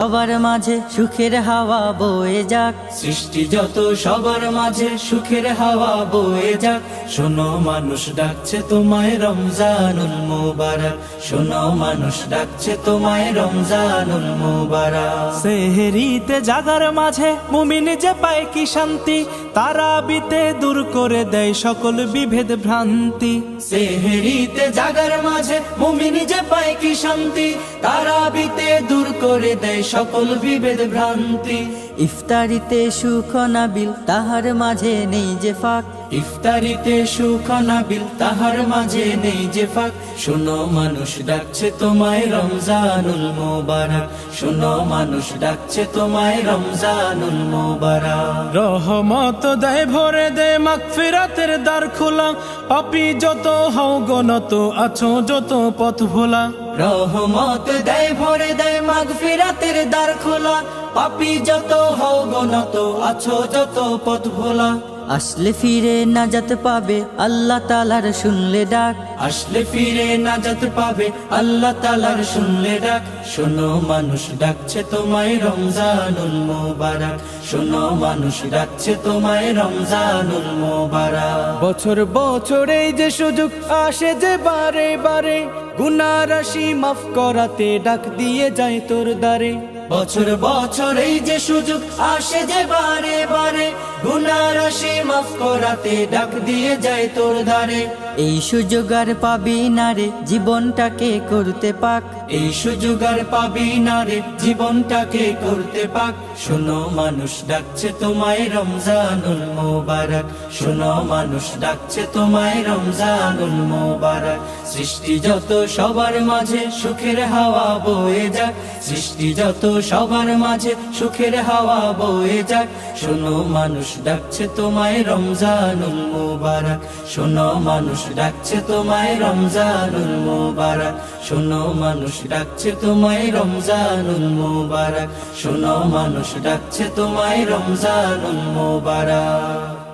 সবার মাঝে সুখের হাওয়া বয়ে যাক, সৃষ্টি যত সবার মাঝে সুখের হাওয়া বয়ে যাক। শোনো মানুষ ডাকছে তোমায় রমজানুল মুবারক, শোনো মানুষ ডাকছে তোমায় রমজানুল মুবারক। সেহরিতে জাগার মাঝে মুমিন যে পায় কি শান্তি, তারাবিতে দূর করে দেয় সকল বিভেদ ভ্রান্তি। সেহরিতে জাগার মাঝে মুমিন যে পায় কি শান্তি, তারাবিতে দূর করে দেয় সকল বিভেদ ভ্রান্তি। ইফতারিতে সুখ নাবিল তাহার মাঝে নেই যে ফাঁক, ইফতারিতে সুখ নাবিল তাহার মাঝে নেই যে ফাঁক। শোনো মানুষ ডাকছে তোমায় রমজানুল মুবারক, শোনো মানুষ ডাকছে তোমায় রমজানুল মুবারক। রহমত দেয় ভরে দেয় মাগফিরাতের দ্বার খোলা, পাপী যত হও গনত আছো যত পথ ভোলা। রহমত দেয় ভরে দেয় মাগফিরাতের দ্বার খোলা, পাপী যত হও গনত আছো যত পথ ভোলা। আসলে ফিরে নাজাত পাবে আল্লাহ তাআলার শুনলে ডাক, আসলে ফিরে নাজাত পাবে আল্লাহ তাআলার শুনলে ডাক। শোনো মানুষ ডাকছে তোমায় রমজানুল মুবারক, শোনো মানুষ ডাকছে তোমায় রমজানুল মুবারক। বছর বছর এই যে সুযোগ আসে যে বারে বারে, গুনাহ রাশি মাফ করাতে ডাক দিয়ে যায় তোর দ্বারে। বছর বছর এই যে সুযোগ আসে যে বারে বারে, গুনাহ রাশি মাফ করাতে ডাক দিয়ে যায় তোর দ্বারে। এই সুযোগ আর পাবি না রে জীবনটাকে করতে পাক, এই সুযোগ আর পাবি না রে জীবনটাকে করতে পাক। শোনো মানুষ ডাকছে তোমায় রমজানুল মুবারক, শোনো মানুষ ডাকছে তোমায় রমজানুল মুবারক। সৃষ্টি যত সবার মাঝে সুখের হাওয়া বয়ে যাক, সৃষ্টি যত সবার মাঝে সুখের হাওয়া বয়ে যাক। শোনো মানুষ ডাকছে তোমায় রমজানুল মুবারক, শোনো মানুষ ডাকছে তোমায় রমজানুল মুবারক, শোনো মানুষ ডাকছে তোমায় রমজানুল মুবারক, শোনো মানুষ ডাকছে তোমায় রমজানুল মুবারক।